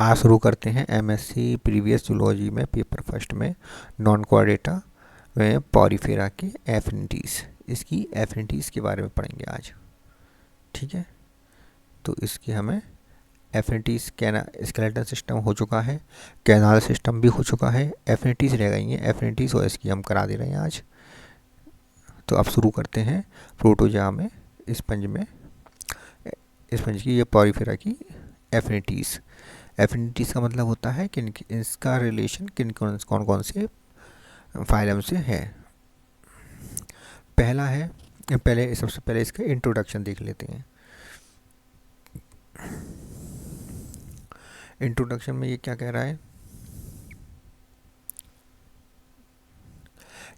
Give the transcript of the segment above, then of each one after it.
आज शुरू करते हैं एमएससी प्रीवियस जूलॉजी में पेपर फर्स्ट में नॉन कोआर्डेटा में पॉरीफेरा के एफिनिटीज़, इसकी एफिनिटीज़ के बारे में पढ़ेंगे आज। ठीक है, तो इसकी हमें एफिनिटीज़ स्केलेटन सिस्टम हो चुका है, कैनाल सिस्टम भी हो चुका है, एफिनिटीज़ रह गई हैं। एफिनिटीज़ और इसकी हम करा दे रहे हैं आज। तो अब शुरू करते हैं प्रोटोजोआ में स्पंज की ये पॉरीफेरा की एफिनिटीज़। एफिनिटीज़ का मतलब होता है कि इसका रिलेशन कौन कौन से फाइलम से है। सबसे पहले इसका इंट्रोडक्शन देख लेते हैं। इंट्रोडक्शन में ये क्या कह रहा है,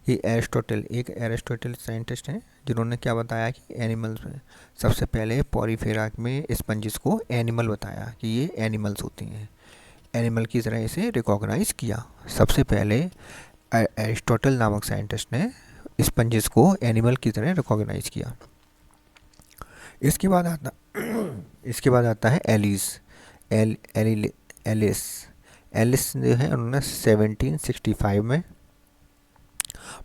ये एरिस्टोटल साइंटिस्ट हैं जिन्होंने क्या बताया कि एनिमल्स में सबसे पहले पॉरीफेरा में स्पंजिस को एनिमल बताया कि ये एनिमल्स होते हैं, एनिमल की तरह इसे रिकॉग्नाइज किया। सबसे पहले एरिस्टोटल नामक साइंटिस्ट ने स्पंजिस को एनिमल की तरह रिकॉग्नाइज किया। इसके बाद आता है एलिस जो है उन्होंने 1765 में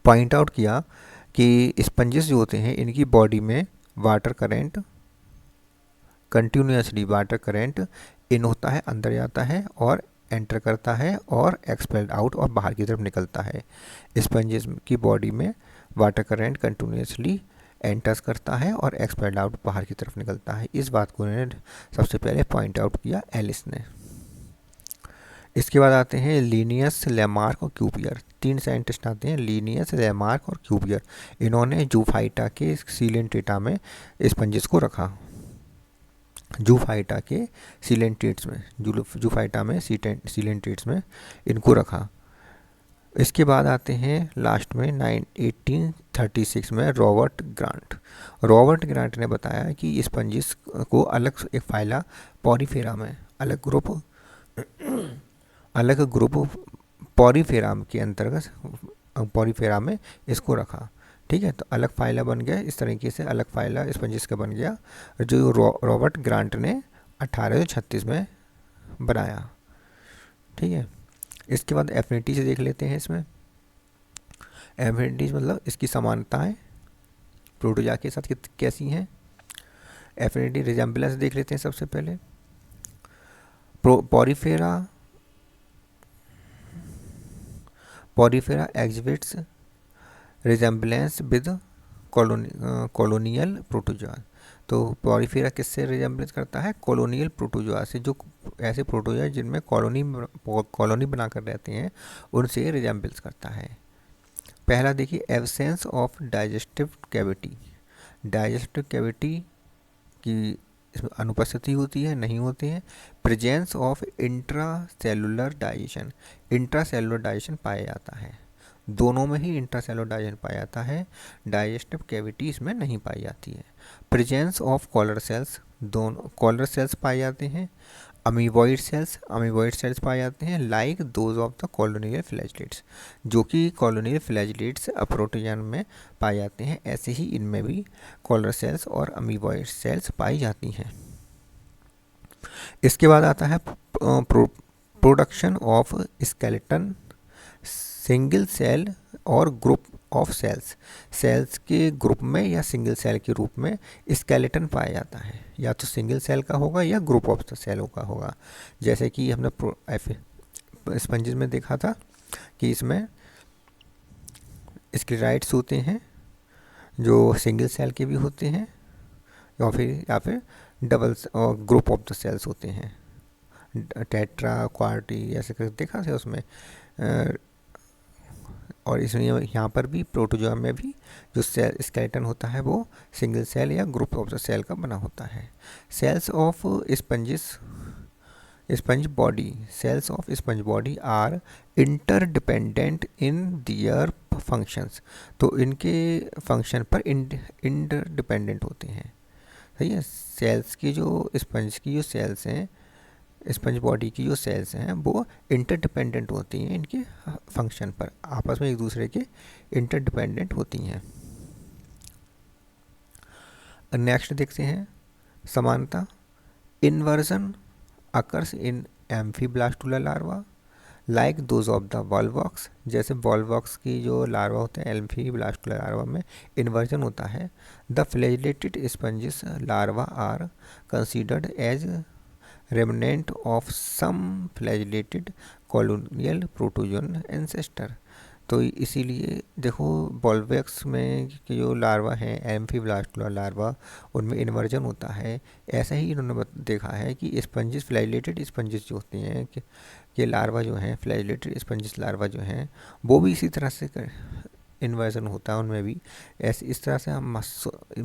पॉइंट आउट किया कि स्पंजेस जो होते हैं इनकी बॉडी में कंटिन्यूसली वाटर करेंट इन होता है, अंदर जाता है और एंटर करता है और एक्सपेल्ड आउट और बाहर की तरफ निकलता है। स्पंजेस की बॉडी में वाटर करेंट कंटिन्यूसली एंटर्स करता है और एक्सपेल्ड आउट बाहर की तरफ निकलता है। इस बात को उन्होंने सबसे पहले पॉइंट आउट किया एलिस ने। इसके बाद आते हैं लीनियस, लेमार्क और क्यूपियर। 3 साइंटिस्ट आते हैं, लीनियस, लेमार्क और क्यूपियर। इन्होंने जूफाइटा के सीलेंटेटा में स्पंजिस को रखा। जूफाइटा में सीलेंटेट्स में इनको रखा। इसके बाद आते हैं लास्ट में 1836 में रॉबर्ट ग्रांट ने बताया कि स्पंजिस को अलग एक फाइला पॉरीफेरा में अलग ग्रुप पॉरीफेरा के अंतर्गत पॉरीफेरा में इसको रखा। ठीक है, तो अलग फाइला बन गया। इस तरीके से अलग फाइला स्पंजिस का बन गया जो रॉबर्ट ग्रांट ने 1836 में बनाया। ठीक है, इसके बाद एफिनिटी से देख लेते हैं। इसमें एफिनिटीज मतलब इसकी समानताएं प्रोटोजोआ के साथ कैसी हैं। एफिनिटी रिजेम्बलेंस देख लेते हैं सबसे पहले। Porifera exhibits resemblance with colonial protozoa. तो पॉरीफेरा किससे रिजेम्बलेंस करता है? कॉलोनियल प्रोटोजोआ से, जो ऐसे प्रोटोजोआ जिनमें कॉलोनी बनाकर रहते हैं उनसे रिजेम्बल्स करता है। पहला देखिए, एब्सेंस ऑफ डाइजेस्टिव कैविटी की अनुपस्थिति होती है, नहीं होते हैं। प्रेजेंस ऑफ इंट्रासेलुलर डाइजेशन पाया जाता है। दोनों में ही इंट्रासेलुलर डाइजेशन पाया जाता है, डाइजेस्टिव कैविटी इसमें नहीं पाई जाती है। प्रेजेंस ऑफ कॉलर सेल्स पाए जाते हैं। अमीबॉइड सेल्स पाए जाते हैं, like those of the colonial flagellates, जो कि कॉलोनियल फ्लैजलेट्स प्रोटोजोआ में पाए जाते हैं। ऐसे ही इनमें भी कॉलर सेल्स और अमीबॉइड सेल्स पाई जाती हैं। इसके बाद आता है production of skeleton, single cell और ग्रुप ऑफ सेल्स के ग्रुप में या सिंगल सेल के रूप में स्केलेटन पाया जाता है। या तो सिंगल सेल का होगा या ग्रुप ऑफ सेलों का होगा। जैसे कि हमने स्पंजिस में देखा था कि इसमें स्क्लेराइड्स होते हैं जो सिंगल सेल के भी होते हैं या फिर डबल और ग्रुप ऑफ द सेल्स होते हैं। टेट्रा, क्वार्टी ऐसे करके देखा था उसमें। और इसमें यहाँ पर भी प्रोटोजोआ में भी जो सेल स्केलेटन होता है वो सिंगल सेल या ग्रुप ऑफ द सेल का बना होता है। Cells of sponge body are interdependent in their functions. तो इनके फंक्शन पर इंटरडिपेंडेंट होते हैं। सही है, स्पंज बॉडी की जो सेल्स हैं वो इंटरडिपेंडेंट होती हैं, इनके फंक्शन पर आपस में एक दूसरे के इंटरडिपेंडेंट होती हैं। नेक्स्ट देखते हैं समानता। Inversion occurs in amphiblastula larva like those of the volvox, जैसे वॉलवॉक्स की जो लार्वा होते हैं एम्फीब्लास्टुला लार्वा में इन्वर्जन होता है। The flagellated sponges larva are considered as remnant of some flagellated colonial protozoan ancestor. तो इसीलिए देखो वॉलवॉक्स में कि जो लार्वा हैं एम्फीब्लास्टुला लार्वा उनमें इन्वर्जन होता है। ऐसा ही इन्होंने देखा है कि स्पंजिस फ्लैजिलेटेड स्पंजिस जो होते हैं कि ये लार्वा जो हैं फ्लैजिलेटेड स्पंजिस लार्वा जो हैं वो भी इसी तरह से इन्वर्जन होता है उनमें भी। ऐसे इस तरह से हम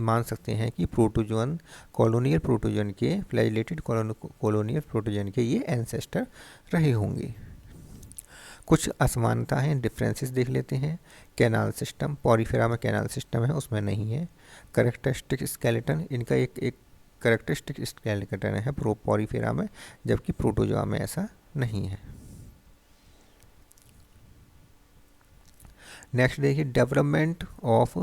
मान सकते हैं कि प्रोटोजोन कॉलोनियल प्रोटोजोन के फ्लैजिलेटेड कॉलोनियल प्रोटोजोन के ये एंसेस्टर रहे होंगे। कुछ असमानता हैं, डिफरेंसेस देख लेते हैं। कैनाल सिस्टम, पॉरीफेरा में कैनाल सिस्टम है, उसमें नहीं है। करेक्टरिस्टिक स्केलेटन, इनका एक करेक्टरिस्टिक स्केलेटन है पॉरीफेरा में, जबकि प्रोटोजोआ में ऐसा नहीं है। नेक्स्ट देखिए development of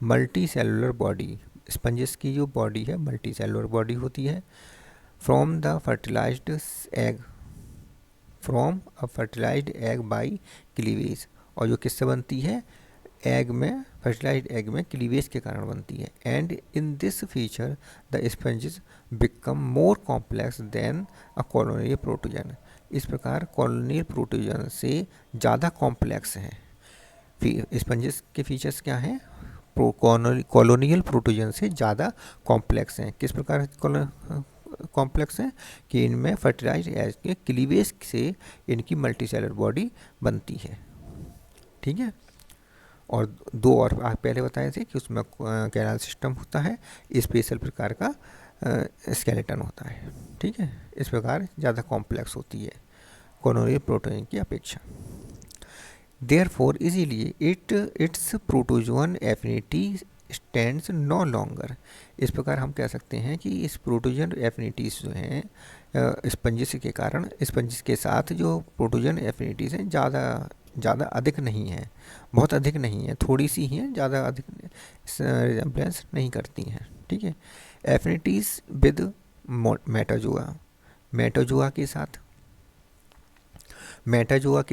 multicellular body. Sponges की जो बॉडी है मल्टी सेलुलर बॉडी होती है। From the fertilised egg, from a fertilised egg by cleavage, और जो किससे बनती है एग में, फर्टिलाइज्ड एग में क्लीवेज के कारण बनती है। And in this feature the sponges become more complex than a colonial protozoan. इस प्रकार कॉलोनियल प्रोटोजन से ज़्यादा कॉम्प्लेक्स है। स्पंजिस के फीचर्स क्या हैं, कॉलोनियल प्रोटोजन से ज़्यादा कॉम्प्लेक्स हैं। किस प्रकार कॉम्प्लेक्स हैं कि इनमें फर्टिलाइज्ड एग के क्लीवेज से इनकी मल्टीसेलर बॉडी बनती है। ठीक है, और दो और पहले बताए थे कि उसमें कैनाल सिस्टम होता है, स्पेशल प्रकार का स्केलेटन होता है। ठीक है, इस प्रकार ज़्यादा कॉम्प्लेक्स होती है कॉलोनियल प्रोटोजन की अपेक्षा। Therefore easily its protozoan affinity stands no longer. इस प्रकार हम कह सकते हैं कि इस प्रोटोजन एफिनिटीज़ जो हैं स्पंजिस के कारण, स्पंजिस के साथ जो प्रोटोजन एफिनिटीज़ हैं ज़्यादा अधिक नहीं है, बहुत अधिक नहीं है, थोड़ी सी ही है, ज़्यादा अधिक रिजेम्बलेंस नहीं करती हैं। ठीक है, एफिनिटीज़ विद मेटाजोआ, मेटाजोआ के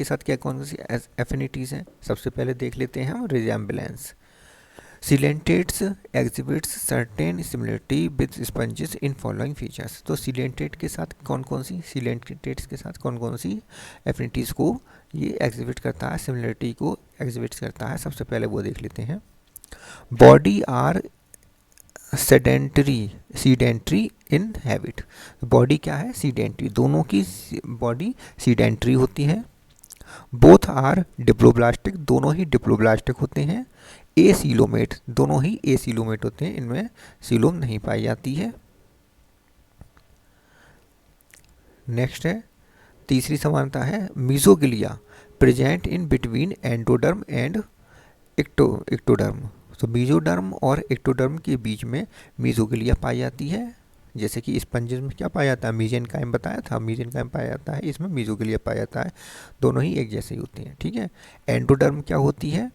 साथ क्या कौन सी एफिनिटीज़ हैं, सबसे पहले देख लेते हैं हम resemblance. Coelenterates exhibit certain similarity with sponges in following features. तो सिलेंटेट के साथ कौन कौन सी, सिलेंटेट्स के साथ कौन कौन सी एफिनिटीज़ को ये एग्जिबिट करता है, सिमिलरिटी को एग्जिबिट करता है, सबसे पहले वो देख लेते हैं। Body are sedentary in habit. Body क्या है, सीडेंट्री, दोनों की बॉडी सीडेंट्री होती है। बोथ आर डिप्लोब्लास्टिक, दोनों ही डिप्लोब्लास्टिक होते हैं। एसीलोमेट, दोनों ही एसीलोमेट होते हैं, इनमें सीलोम नहीं पाई जाती है। नेक्स्ट है तीसरी समानता है mesoglea present in between endoderm and ectoderm. तो मीजोडर्म और एक्टोडर्म के बीच में मीजोगिलिया पाई जाती है। जैसे कि स्पंजिस में क्या पाया जाता है, मीजेनकाइम बताया था, मीजेनकाइम पाया जाता है, इसमें मीजोगिलिया पाया जाता है, दोनों ही एक जैसे ही होती हैं। ठीक है, एंडोडर्म क्या होती है,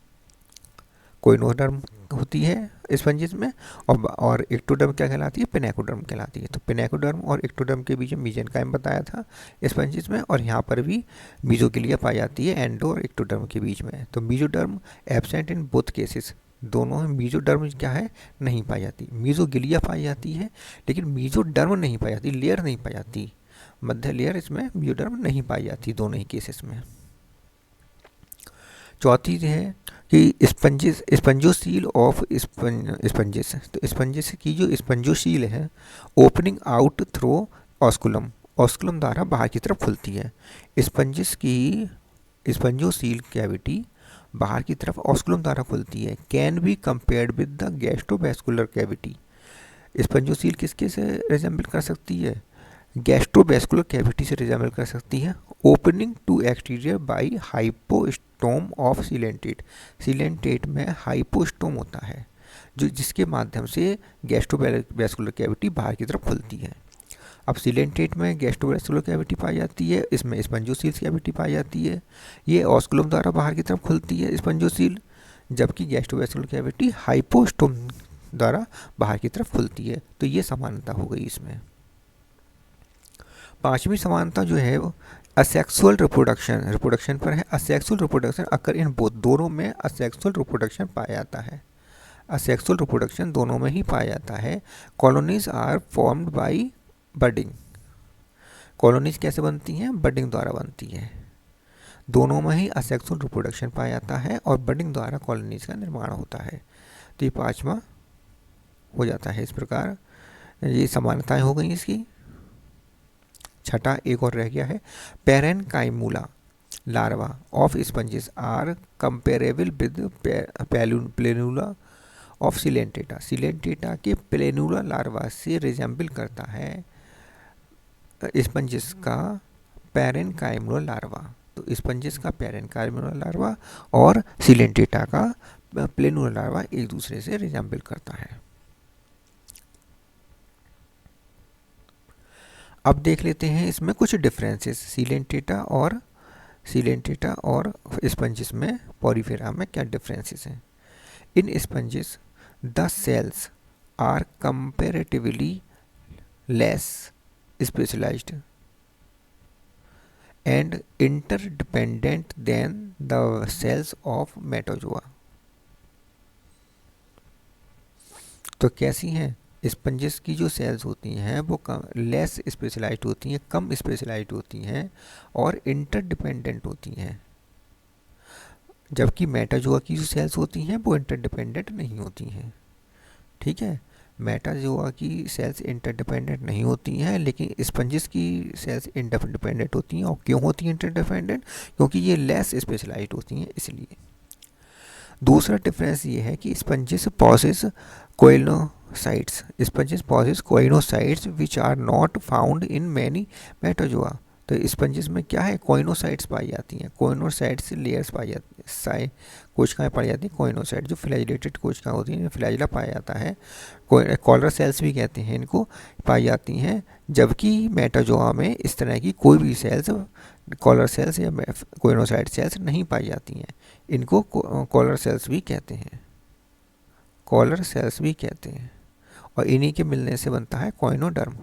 कोइनोडर्म होती है स्पंजिस में, और एक्टोडर्म क्या कहलाती है, पिनेकोडर्म कहलाती है। तो पिनेकोडर्म और एक्टोडर्म के बीच में मीजेनकाइम बताया था स्पंजिस में, और यहाँ पर भी मीजोगिलिया पाई जाती है एंडो और एक्टोडर्म के बीच में। तो mesoderm absent in both cases, दोनों मीजोडर्म क्या है नहीं पाई जाती, मीजोगिलिया पाई जाती है लेकिन मीजोडर्म नहीं पाई जाती, लेयर नहीं पाई जाती, मध्य लेयर इसमें मीजोडर्म नहीं पाई जाती दोनों ही केसेस में। चौथी है कि स्पंजोसील ऑफ स्पंजिस। तो स्पंजिस की जो स्पंजोसील है opening out through osculum, osculum द्वारा बाहर की तरफ खुलती है। स्पंजिस की स्पंजोसील कैविटी बाहर की तरफ ऑस्कुलम द्वारा खुलती है। Can be compared with the gastrovascular cavity. Spongocoel किसके से रिजेंबल कर सकती है, गैस्ट्रोवैस्कुलर कैविटी से रिजेंबल कर सकती है। Opening to exterior by hypostome of coelenterate, coelenterate में हाइपोस्टोम होता है जो जिसके माध्यम से गैस्ट्रोवैस्कुलर कैविटी बाहर की तरफ खुलती है। अब सिलेंटेट में गैस्ट्रोवैस्कुलर कैविटी पाई जाती है, इसमें स्पंजोसील कैविटी पाई जाती है, ये ऑस्कुलम द्वारा बाहर की तरफ खुलती है स्पंजोसील, जबकि गैस्ट्रोवैस्कुलर कैविटी हाइपोस्टोम द्वारा बाहर की तरफ खुलती है। तो ये समानता हो गई इसमें। पांचवी समानता जो है वो असेक्सुअल रिप्रोडक्शन पर है। Asexual reproduction occur in both, दोनों में असेक्सुअल रिप्रोडक्शन पाया जाता है। असेक्सुअल रिप्रोडक्शन दोनों में ही पाया जाता है। Colonies are formed by budding. Colonies कैसे बनती हैं? बडिंग द्वारा बनती है। दोनों में ही असेक्सुअल रिप्रोडक्शन पाया जाता है और बडिंग द्वारा कॉलोनीज का निर्माण होता है। तो ये पांचवा हो जाता है इस प्रकार। ये समानताएं हो गई इसकी। छठा एक और रह गया है, parenchymula larva of sponges are comparable with planula of coelenterata. Coelenterata के प्लेनुला लार्वा से रिजेंबल करता है स्पंजेस का पेरेनकाइमूला लार्वा। तो स्पंजेस का पेरेनकाइमूला लार्वा और सिलेंटेटा का प्लेनुला लार्वा एक दूसरे से रिजेंबल करता है। अब देख लेते हैं इसमें कुछ डिफरेंसेस सिलेंटेटा और स्पंजेस में, पॉरीफेरा में क्या डिफरेंसेस हैं। In sponges the cells are comparatively less specialized and interdependent than the cells of metazoa. तो कैसी हैं? स्पंजेस की जो सेल्स होती हैं वो लेस स्पेशलाइज्ड होती हैं, कम स्पेशलाइज्ड होती हैं और इंटरडिपेंडेंट होती हैं, जबकि मेटाजोआ की जो सेल्स होती हैं वो इंटरडिपेंडेंट नहीं होती हैं। ठीक है, मेटाजोआ की सेल्स इंटरडिपेंडेंट नहीं होती हैं, लेकिन स्पंजेस की सेल्स इंटरडिपेंडेंट होती हैं। और क्यों होती हैं इंटरडिपेंडेंट? क्योंकि ये लेस स्पेशलाइज्ड होती हैं, इसलिए। दूसरा डिफरेंस ये है कि sponges possess coenocytes. Sponges possess coenocytes which are not found in many metazoa. तो स्पंजेस में क्या है? कोइनोसाइट्स पाई जाती हैं। कोइनोसाइट्स लेयर्स पाई जाती है, कोशिकाएं पाई जाती हैं। कोइनोसाइट जो फ्लैजिलेटेड कोशिकाएं होती हैं, फ्लैजिला पाया जाता है। कॉलर सेल्स भी कहते हैं इनको, पाई जाती हैं। जबकि मेटाजोआ में इस तरह की कोई भी सेल्स, कॉलर सेल्स या कोइनोसाइट सेल्स नहीं पाई जाती हैं। इनको कॉलर सेल्स भी कहते हैं, कॉलर सेल्स भी कहते हैं। और इन्हीं के मिलने से बनता है कोइनोडर्म।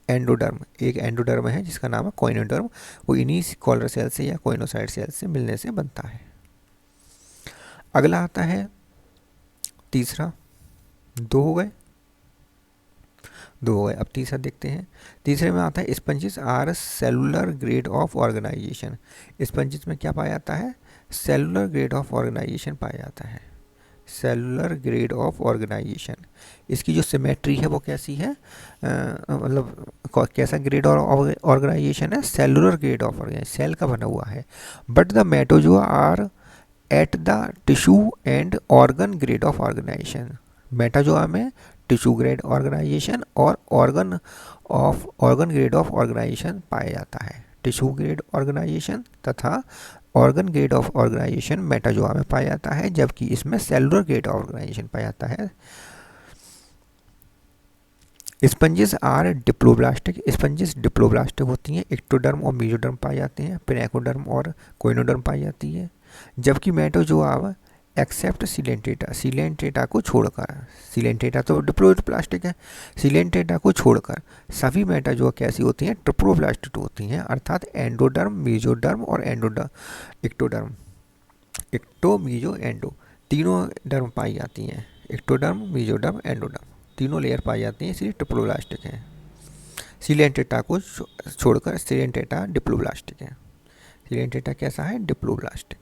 एंडोडर्म, एक एंडोडर्म है जिसका नाम है कोइनोडर्म, वो इन्हीं कॉलर सेल से या कोइनोसाइट सेल से मिलने से बनता है। अगला आता है तीसरा। दो हो गए। अब तीसरा देखते हैं। तीसरे में आता है sponges are cellular grade of organisation. Sponges में क्या पाया जाता है? सेलुलर ग्रेड ऑफ ऑर्गेनाइजेशन पाया जाता है। सेलुलर ग्रेड ऑफ ऑर्गेनाइजेशन, इसकी जो सिमेट्री है वो कैसी है? मतलब कैसा ग्रेड ऑफ ऑर्गेनाइजेशन है? Cellular grade of organisation, cell का बना हुआ है। But the metazoa are at the tissue and organ grade of organisation. Metazoa में टिश्यू ग्रेड ऑर्गेनाइजेशन और ऑर्गन ग्रेड ऑफ ऑर्गेनाइजेशन पाया जाता है। टिश्यू ग्रेड ऑर्गेनाइजेशन तथा organ grade of organisation metazoa में पाया जाता है, जबकि इसमें सेलुलर ग्रेड ऑर्गेनाइजेशन पाया जाता है। Sponges are diploblastic. Sponges diploblastic होती हैं। एक्टोडर्म और मेसोडर्म पाए जाते हैं। पेनिकोडर्म और कोइनोडर्म पाई जाती है। जबकि मेटाजोआ एक्सेप्ट सिलेंटेटा, सिलेंटेटा को छोड़कर, सिलेंटेटा तो डिप्लोब्लास्टिक है, सिलेंटेटा को छोड़कर सभी मेटाजोआ कैसी होती हैं? ट्रिप्लोब्लास्टिक होती हैं, अर्थात एंडोडर्म, मेसोडर्म और एक्टोडर्म, एक्टो मीजो एंडो तीनों डर्म पाई जाती हैं। एक्टोडर्म, मेसोडर्म, एंडोडर्म तीनों लेयर पाई जाती हैं, इसलिए ट्रिप्लोब्लास्टिक है। सिलेंटेटा को छोड़कर सिलेंटेटा डिप्लोब्लास्टिक है। सिलेंटेटा कैसा है? डिप्लोब्लास्टिक।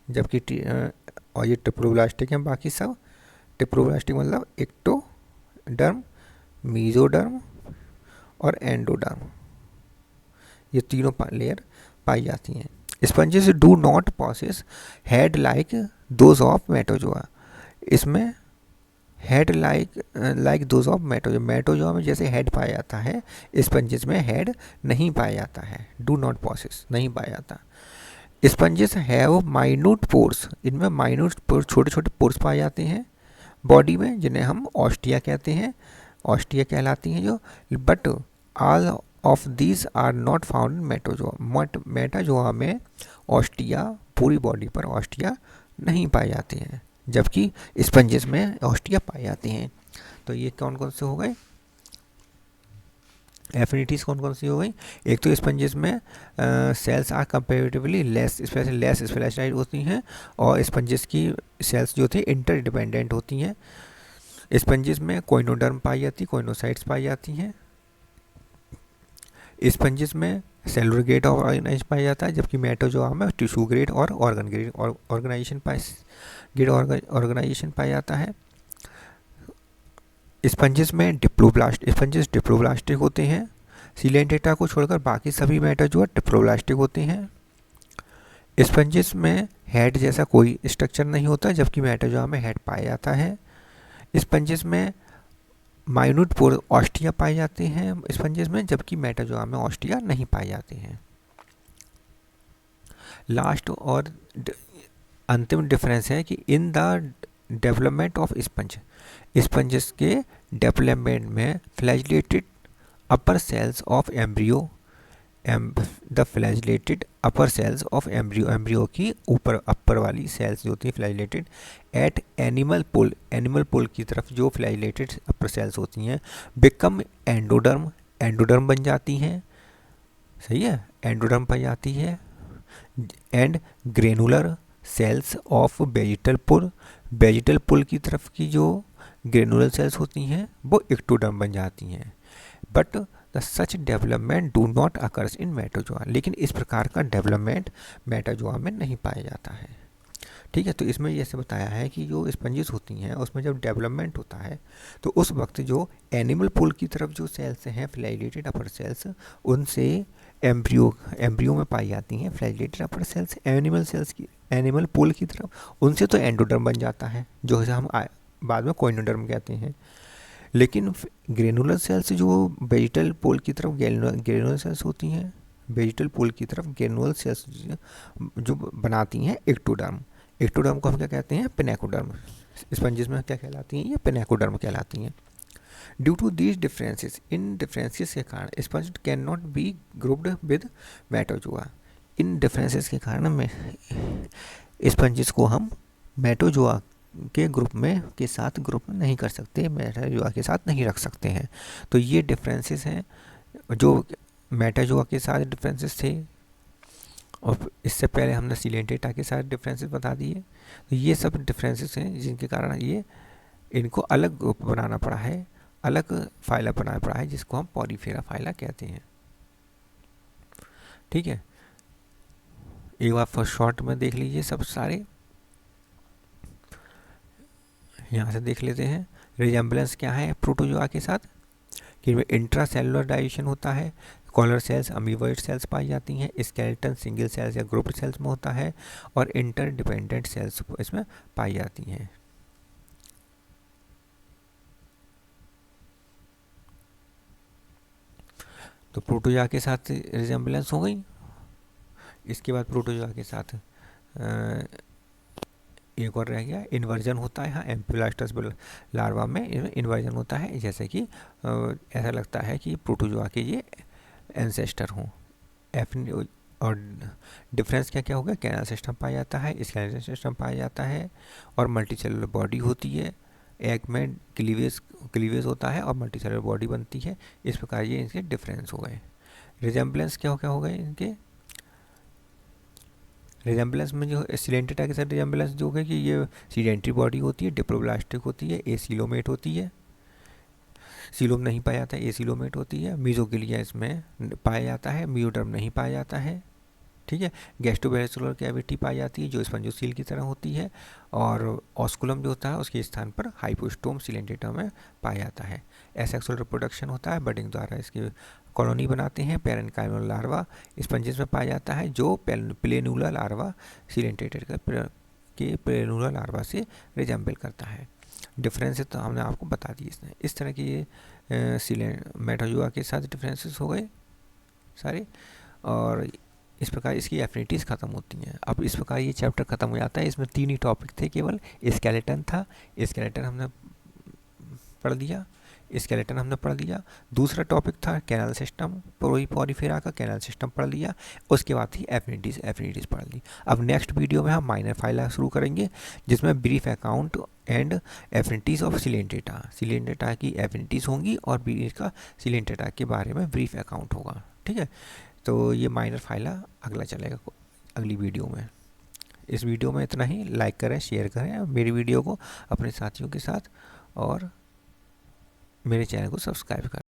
जबकि और ये ट्रिप्लोब्लास्टिक है, बाकी सब ट्रिप्लोब्लास्टिक मतलब एक्टोडर्म, मेसोडर्म और एंडोडर्म, ये तीनों लेयर पाई जाती हैं। Sponges do not possess head like those of metazoa. इसमें head like those of metazoa, metazoa में जैसे हेड पाया जाता है, स्पंजेस में हेड नहीं पाया जाता है। डू नॉट पॉसेस नहीं पाया जाता। स्पंजेस हैव माइन्यूट पोर्स, इनमें माइन्यूट पोर्स, छोटे छोटे पोर्स पाए जाते हैं बॉडी में, जिन्हें हम ऑस्टिया कहते हैं, ऑस्टिया कहलाती हैं जो। But all of these are not found in metazoa. Metazoa में ऑस्टिया, पूरी बॉडी पर ऑस्टिया नहीं पाए जाते हैं। जबकि स्पंजेस में ऑस्टिया पाए जाते हैं। तो ये कौन कौन से हो गए, एफिनिटीज़ कौन कौन सी हो गई। एक तो स्पंजेस में cells are comparatively less specialised होती हैं, और स्पंजेस की सेल्स जो थी इंटरडिपेंडेंट होती हैं। स्पंजेस में कोइनोडर्म पाई जाती, कोइनोसाइट्स पाई जाती हैं। स्पंजेस में सेलुलर ग्रेड ऑफ ऑर्गेनाइजेशन पाया जाता है, जबकि मेटोजोआ में टिश्यू ग्रेड और ऑर्गन ग्रेड ऑर्गेनाइजेशन पाया जाता है। स्पंजेस में स्पंजेस डिप्लोब्लास्टिक होते हैं। सीलेंटेटा को छोड़कर बाकी सभी मेटोजोआ डिप्लोब्लास्टिक होते हैं। स्पंजेस में हेड जैसा कोई स्ट्रक्चर नहीं होता, जबकि मेटोजोआ में हेड पाया जाता है। स्पंजेस में माइन्यूट पोर ऑस्टिया पाए जाते हैं स्पंजेस में, जबकि मेटोजोआ में ऑस्टिया नहीं पाए जाते हैं। लास्ट और अंतिम डिफरेंस है कि in the development of sponges के डेवलपमेंट में flagellated upper cells of embryo the flagellated upper cells of embryo की ऊपर अपर वाली सेल्स जो होती हैं फ्लैजिलेटेड एट एनिमल पोल की तरफ जो फ्लैजिलेटेड अपर सेल्स होती हैं बिकम एंडोडर्म बन जाती हैं। सही है, एंडोडर्म पाई जाती है। And granular cells of vegetal pole की तरफ की जो ग्रेनुलर सेल्स होती हैं वो एक्टोडर्म बन जाती हैं। But the such development do not occurs in metazoa, लेकिन इस प्रकार का डेवलपमेंट मेटाजोआ में नहीं पाया जाता है। ठीक है, तो इसमें जैसे बताया है कि जो स्पंजेस होती हैं उसमें जब डेवलपमेंट होता है तो उस वक्त जो एनिमल पूल की तरफ जो सेल्स हैं फ्लैजिलेटेड अपर सेल्स, उनसे एम्ब्रियो में पाई जाती हैं flagellated upper sales. Animal pool की तरफ उनसे तो एंडोडर्म बन जाता है, जो हम बाद में कोइनोडर्म कहते हैं। लेकिन ग्रेनुलर सेल्स जो वेजिटल पोल की तरफ ग्रेनुलर सेल्स होती हैं, वेजिटल पोल की तरफ ग्रेनुलर सेल्स जो बनाती हैं एक्टोडर्म को हम क्या कहते हैं, पिनेकोडर्म। स्पंजेस में क्या कहलाती हैं, ये पिनेकोडर्म कहलाती हैं। ड्यू टू दीज डिफरेंसेस, इन डिफरेंसेस के कारण sponge can not be grouped with metazoa. इन डिफरेंसेस के कारण में स्पंजेस को हम मेटोजोआ के ग्रुप में नहीं कर सकते, मेटाजोआ के साथ नहीं रख सकते हैं। तो ये डिफरेंसेस हैं जो मेटाजोआ के साथ डिफरेंसेस थे, और इससे पहले हमने सिलेंटेटा के साथ डिफरेंसेस बता दिए। तो ये सब डिफरेंसेस हैं जिनके कारण ये इनको अलग ग्रुप बनाना पड़ा है, अलग फाइला बनाना पड़ा है, जिसको हम पॉलीफेरा फाइला कहते हैं। ठीक है, एक बार फर्स्ट शॉर्ट में देख लीजिए सब सारे, यहाँ से देख लेते हैं। रिजेम्बलेंस क्या है प्रोटोजोआ के साथ, कि इंट्रा सेलुलर डाइजेशन होता है, कॉलर सेल्स अमीबॉइड सेल्स पाई जाती हैं, स्केलेटन सिंगल सेल्स या ग्रुप सेल्स में होता है, और इंटरडिपेंडेंट सेल्स इसमें पाई जाती हैं। तो प्रोटोजोआ के साथ रिजेम्बलेंस हो गई। इसके बाद प्रोटोजोआ के साथ एक और रह गया, इन्वर्जन होता है। हाँ, एम्फिब्लास्टस लार्वा में इन्वर्जन होता है, जैसे कि ऐसा लगता है कि प्रोटोजोआ के ये एंसेस्टर हों। और डिफरेंस क्या क्या होगा, कैनाल सिस्टम पाया जाता है, स्केलेटन सिस्टम पाया जाता है, और मल्टीसेलुलर बॉडी होती है। एग में क्लीवेज होता है और मल्टीसेलुलर बॉडी बनती है। इस प्रकार ये इनके डिफरेंस हो गए। रिजेम्बलेंस क्या हो गए इनके, रिजेम्बलेंस में जो सिलेंटेटा के साथ रिजेम्बलेंस जो है कि ये सीडेंट्री बॉडी होती है, डिप्लोब्लास्टिक होती है, एसिलोमेट होती है। सीलोम नहीं पाया जाता है, एसिलोमेट होती है। मीजोगिलिया इसमें पाया जाता है, मियोडर्म नहीं पाया जाता है। ठीक है, गैस्ट्रोवेस्कुलर कैविटी पाई जाती है जो स्पंजोसील की तरह होती है, और ऑस्कुलम जो होता है उसके स्थान पर हाइपोस्टोम सिलेंटेटा में पाया जाता है। एसेक्सुअल रिप्रोडक्शन होता है, बडिंग द्वारा इसकी कॉलोनी बनाते हैं। पैरेन्काइमल लार्वा स्पंजेस में पाया जाता है, जो प्लेनुला लार्वा सिलेंटेटेड के प्लेनुला लार्वा से रिजेंबल करता है। डिफरेंसेस तो हमने आपको बता दिए इसने। इस तरह की ये मेटाजोआ के साथ डिफरेंसेस हो गए सारे, और इस प्रकार इसकी एफिनिटीज़ ख़त्म होती हैं। अब इस प्रकार ये चैप्टर ख़त्म हो जाता है। इसमें 3 ही टॉपिक थे केवल। स्केलेटन था, स्केलेटन हमने पढ़ दिया। स्केलेटन हमने पढ़ लिया। दूसरा टॉपिक था कैनल सिस्टम, पोरीफेरा का कैनल सिस्टम पढ़ लिया। उसके बाद थी एफिनिटीज़ पढ़ ली। अब नेक्स्ट वीडियो में हम माइनर फाइला शुरू करेंगे, जिसमें brief account and affinities of सिलेंडेटा की एफिनिटीज़ होंगी और ब्रीफ का सिलेंडेटा के बारे में ब्रीफ अकाउंट होगा। ठीक है, तो ये माइनर फाइला अगला चलेगा अगली वीडियो में। इस वीडियो में इतना ही। लाइक करें, शेयर करें मेरी वीडियो को अपने साथियों के साथ, और मेरे चैनल को सब्सक्राइब करें।